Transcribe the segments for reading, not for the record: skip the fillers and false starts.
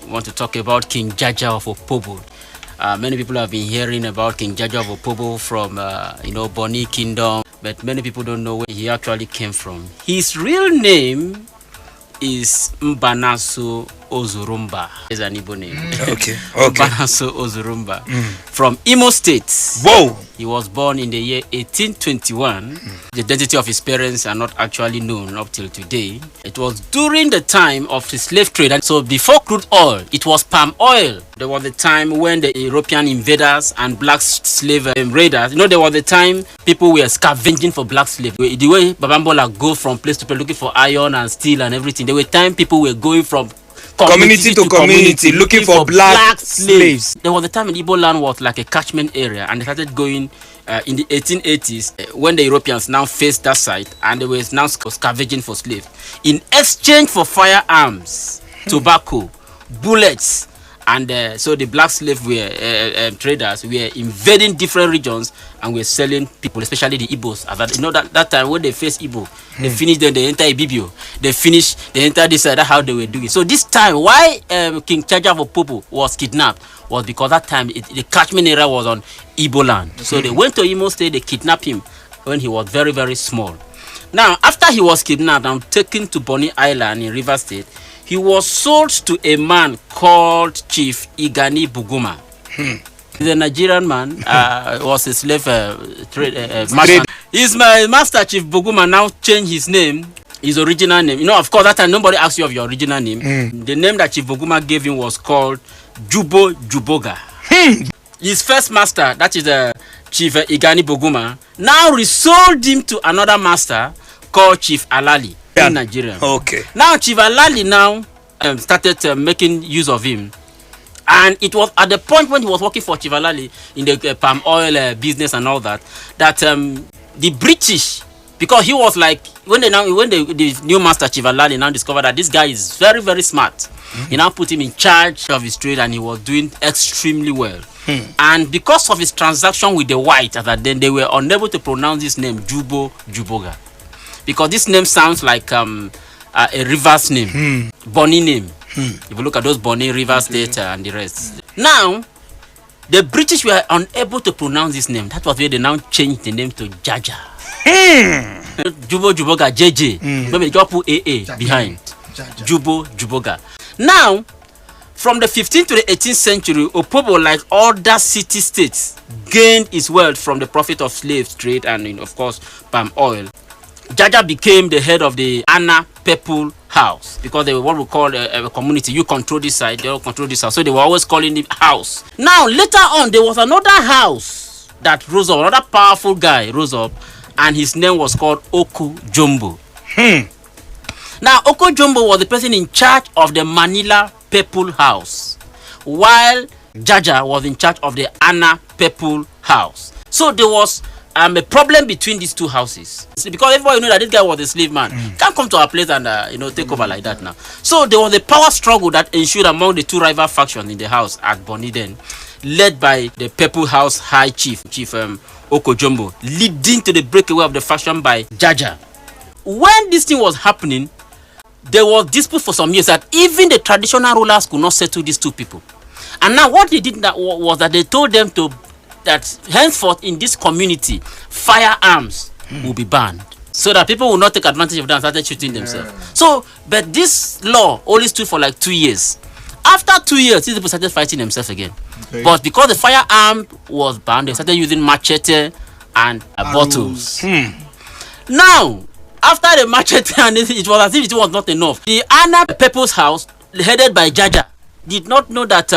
want to talk about King Jaja of Opobo. Many people have been hearing about King Jaja of Opobo from, Boni Kingdom, but many people don't know where he actually came from. His real name is Mbanaso Ozurumba. Is an Igbo name. Okay. Mbanaso Ozurumba from Imo State. Whoa. He was born in the year 1821. The identity of his parents are not actually known up till today. It was during the time of the slave trade. And so before crude oil, it was palm oil. There was a time when the European invaders and black slave raiders, there was a time people were scavenging for black slaves. The way Babambola go from place to place looking for iron and steel and everything, there were time people were going from community to community looking for black slaves. There was a time in Igbo land was like a catchment area, and they started going in the 1880s when the Europeans now faced that site, and they were now scavenging for slaves in exchange for firearms, tobacco, bullets. And so the black slave traders were invading different regions and were selling people, especially the Igbos. That time when they faced Igbo, they finished them, they enter Ibibio, they enter this side. That's how they were doing. So this time, why King Jaja of Opobo was kidnapped was because that time the catchment area was on Igbo land. So they went to Imo State, they kidnapped him when he was very, very small. Now, after he was kidnapped and taken to Bonny Island in River State, he was sold to a man called Chief Igani Buguma. He's a Nigerian man, was a slave master. His master, Chief Buguma, now changed his name, his original name. Of course, that time nobody asked you of your original name. The name that Chief Buguma gave him was called Jubo Juboga. His first master, that is Chief Igani Buguma, now resold him to another master called Chief Alali. In Nigeria. Okay. Now Chief Alali now started making use of him, and it was at the point when he was working for Chief Alali in the palm oil business and all that the British, because he was like when the new master Chief Alali now discovered that this guy is very, very smart, he now put him in charge of his trade, and he was doing extremely well. And because of his transaction with the white, then they were unable to pronounce his name Jubo Juboga, because this name sounds like a river's name, Bonny name. If you look at those Bonny, River State and the rest. Now, the British were unable to pronounce this name. That was where they now changed the name to Jaja. Jubo Juboga, JJ. Maybe they just put AA behind. Jubo Juboga. Now, from the 15th to the 18th century, Opobo, like other city-states, gained its wealth from the profit of slave trade and, of course, palm oil. Jaja became the head of the Ana People House, because they were what we call a community. You control this side, they all control this house. So they were always calling it house. Now, later on, there was another house that rose up, another powerful guy rose up, and his name was called Oko Jumbo. Now, Oko Jumbo was the person in charge of the Manila People House, while Jaja was in charge of the Ana People House. So there was a problem between these two houses, because everybody knew that this guy was a slave man. Can't come to our place and take over like that now. So there was a power struggle that ensued among the two rival factions in the house at Bonny then, led by the People House High Chief Oko Jumbo, leading to the breakaway of the faction by Jaja. When this thing was happening, there was dispute for some years that even the traditional rulers could not settle these two people. And now what they did was that they told them that henceforth in this community, firearms will be banned, so that people will not take advantage of them and started shooting themselves. So, but this law only stood for like 2 years. After 2 years, these people started fighting themselves again. But because the firearm was banned, they started using machete and bottles. Now, after the machete, and it was as if it was not enough. The Ana People's House, headed by Jaja, did not know that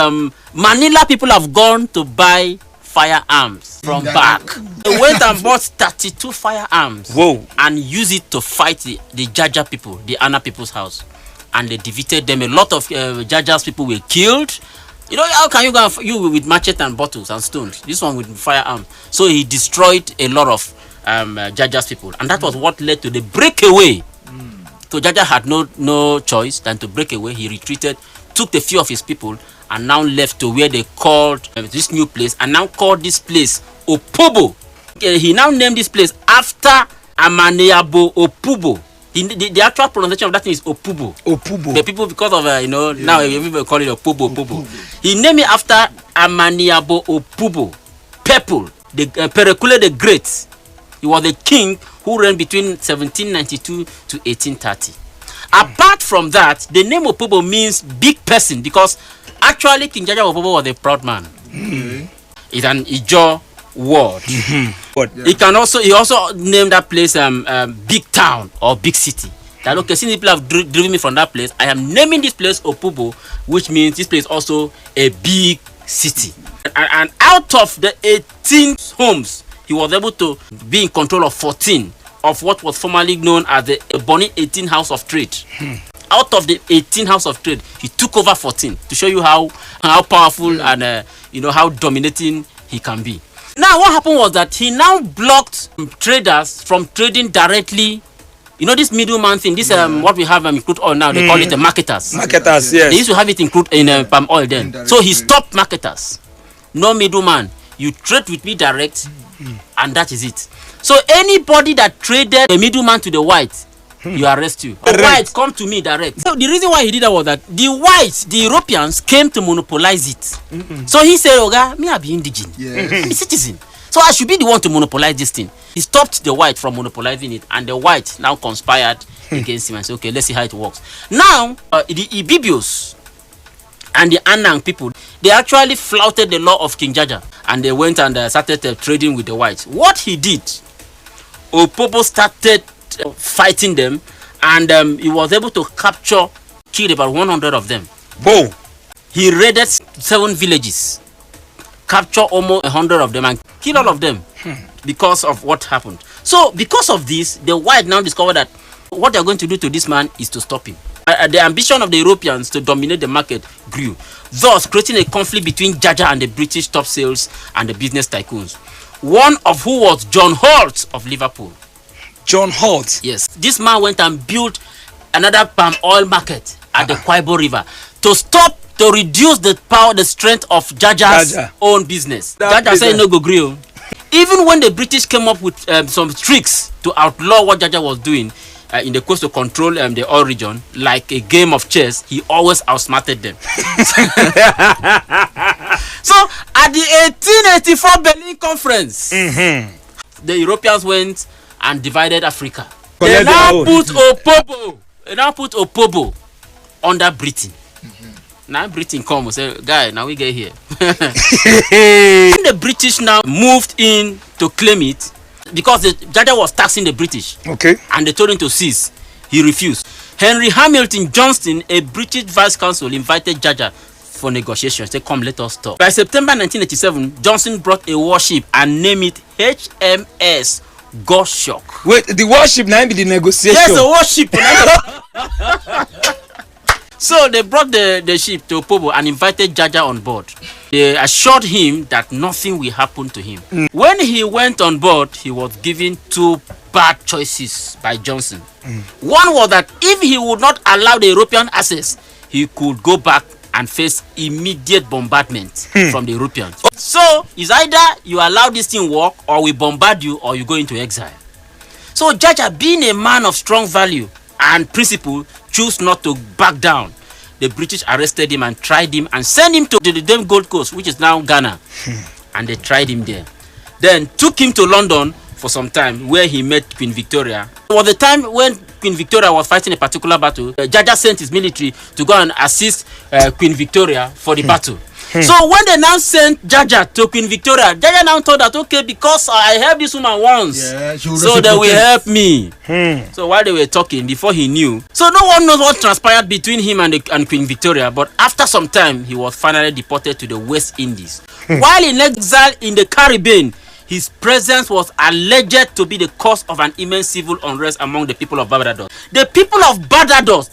Manila people have gone to buy firearms from back. They went and bought 32 firearms. Whoa. And used it to fight the Jaja people, the Ana People's House. And they defeated them. A lot of Jaja's people were killed. How can you go you with machete and bottles and stones? This one with firearms. So he destroyed a lot of Jaja's people. And that was what led to the breakaway. So Jaja had no choice than to break away. He retreated, took a few of his people, and now left to where they called this new place, and now called this place Opobo. He now named this place after Amaneabo Opobo, The actual pronunciation of that thing is Opobo. Opobo. The people, because of now everybody call it Opobo. He named it after Amaniabo Opobo, Purple, the Perekule the Great. He was the king who reigned between 1792 to 1830. Apart from that, the name Opobo means big person, because actually King Jaja of Opobo was a proud man. It's an Ijaw word. He also named that place big town or big city. That okay, since people have driven me from that place, I am naming this place Opobo, which means this place also a big city. And out of the 18 homes, he was able to be in control of 14 of what was formerly known as the Ebony 18 House of Trade. Out of the 18 House of Trade, he took over 14 to show you how powerful and how dominating he can be. Now, what happened was that he now blocked traders from trading directly. You know this middleman thing. This what we have in crude oil now. They call it the marketers. Marketers, yes. They used to have it in crude in palm oil then. So he stopped marketers. No middleman. You trade with me direct, and that is it. So anybody that traded the middleman to the white, you arrest you. The whites come to me direct. So the reason why he did that was that the whites, the Europeans, came to monopolize it. So he said, "Oga, me I be indigenous, a citizen. So I should be the one to monopolize this thing." He stopped the white from monopolizing it, and the white now conspired against him and said, "Okay, let's see how it works." Now, the Ibibios and the Anang people, they actually flouted the law of King Jaja, and they went and started trading with the whites. What he did, Opobo started fighting them, and he was able to kill about 100 of them. Whoa! He raided 7 villages, captured almost 100 of them, and killed all of them because of what happened. So because of this, the white now discovered that what they're going to do to this man is to stop him. The ambition of the Europeans to dominate the market grew, thus creating a conflict between Jaja and the British top sales and the business tycoons, one of who was John Holt of Liverpool. John Holt? Yes. This man went and built another palm oil market at the Kwaibo River to reduce the power, the strength of Jaja's own business. Jaja said no go grill. Even when the British came up with some tricks to outlaw what Jaja was doing, in the coast to control the oil region, like a game of chess, he always outsmarted them. So at the 1884 Berlin Conference, the Europeans went and divided Africa. They now put Opobo under Britain. Now Britain come and say, "Guy, now we get here." When the British now moved in to claim it, because the Jaja was taxing the British, and they told him to cease, he refused. Henry Hamilton Johnston, a British vice consul, invited Jaja for negotiations. They come, let us talk. By September 1987, Johnston brought a warship and named it HMS Goshawk. Wait, the warship now be the negotiation? Yes, the warship. So they brought the ship to Opobo and invited Jaja on board. They assured him that nothing will happen to him. When he went on board, he was given 2 bad choices by Johnson. One was that if he would not allow the European access, he could go back and face immediate bombardment from the Europeans. So it's either you allow this thing work, or we bombard you, or you go into exile. So Jaja, being a man of strong value and principle, chose not to back down. The British arrested him and tried him and sent him to the damn Gold Coast, which is now Ghana. And they tried him there. Then took him to London for some time, where he met Queen Victoria. It was the time when Queen Victoria was fighting a particular battle. Jaja sent his military to go and assist Queen Victoria for the battle. So when they now sent Jaja to Queen Victoria, Jaja now thought that, okay, because I helped this woman once, so they will help me. So while they were talking, before he knew, so no one knows what transpired between him and Queen Victoria, but after some time, he was finally deported to the West Indies. While in exile in the Caribbean, his presence was alleged to be the cause of an immense civil unrest among the people of Barbados. The people of Barbados,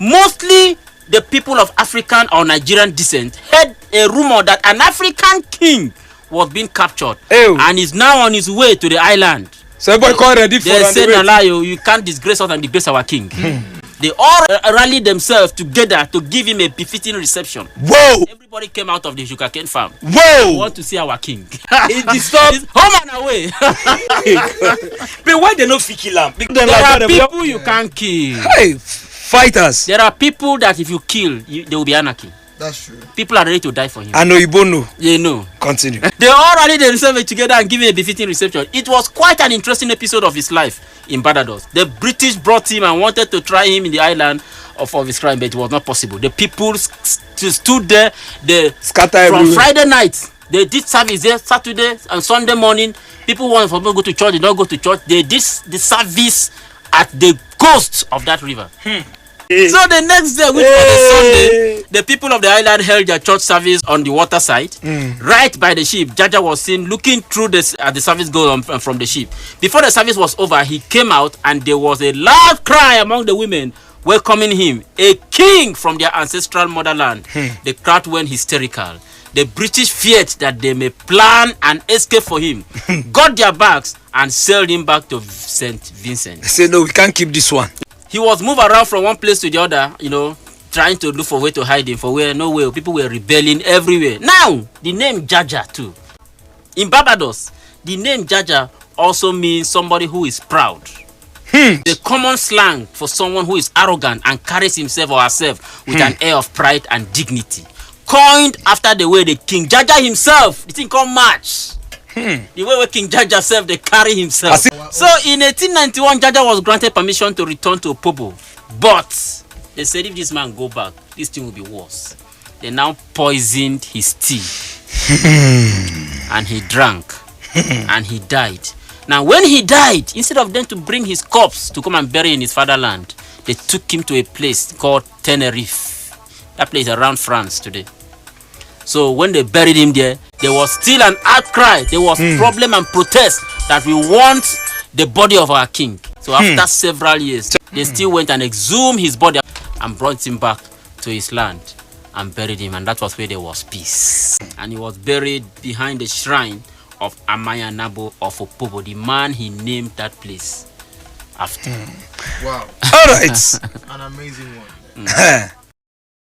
mostly the people of African or Nigerian descent, heard a rumor that an African king was being captured and is now on his way to the island. So everybody call ready for they said, "Nalayo, you can't disgrace us and disgrace our king." They all rallied themselves together to give him a befitting reception. Whoa! Everybody came out of the sugarcane farm. Whoa! We want to see our king. It disturbed. Home and away. But why they not fit kill him? There are people you can't kill. Hey, fighters. There are people that if you kill, there will be anarchy. That's true. People are ready to die for him. I know you both know. They know. Continue. They all rallied themselves together and gave him a befitting reception. It was quite an interesting episode of his life in Barbados. The British brought him and wanted to try him in the island of his crime, but it was not possible. The people stood there. They Scatter from everywhere. Friday night. They did service there. Saturday and Sunday morning. People wanted to go to church. They don't go to church. They did the service at the coast of that river. So the next day, which was a Sunday, the people of the island held their church service on the water side, right by the ship. Jaja was seen looking through this the service goes on from the ship. Before the service was over, he came out and there was a loud cry among the women welcoming him, a king from their ancestral motherland. The crowd went hysterical. The British feared that they may plan an escape for him, got their bags and sailed him back to St. Vincent. They say no, we can't keep this one. He was moved around from one place to the other, you know, trying to look for a way to hide him, for where no way. People were rebelling everywhere. Now, the name Jaja too. In Barbados, the name Jaja also means somebody who is proud. The common slang for someone who is arrogant and carries himself or herself with an air of pride and dignity. Coined after the way the King Jaja himself, the thing called match. The way King Jaja self they carry himself. So in 1891, Jaja was granted permission to return to Opobo. But they said if this man go back, this thing will be worse. They now poisoned his tea. And he drank. And he died. Now when he died, instead of them to bring his corpse to come and bury in his fatherland, they took him to a place called Tenerife. That place is around France today. So when they buried him there was still an outcry. There was problem and protest that we want the body of our king. So after several years, they still went and exhumed his body and brought him back to his land and buried him. And that was where there was peace. And he was buried behind the shrine of Amaya Nabo of Opobo, the man he named that place after. Wow. All right. An amazing one.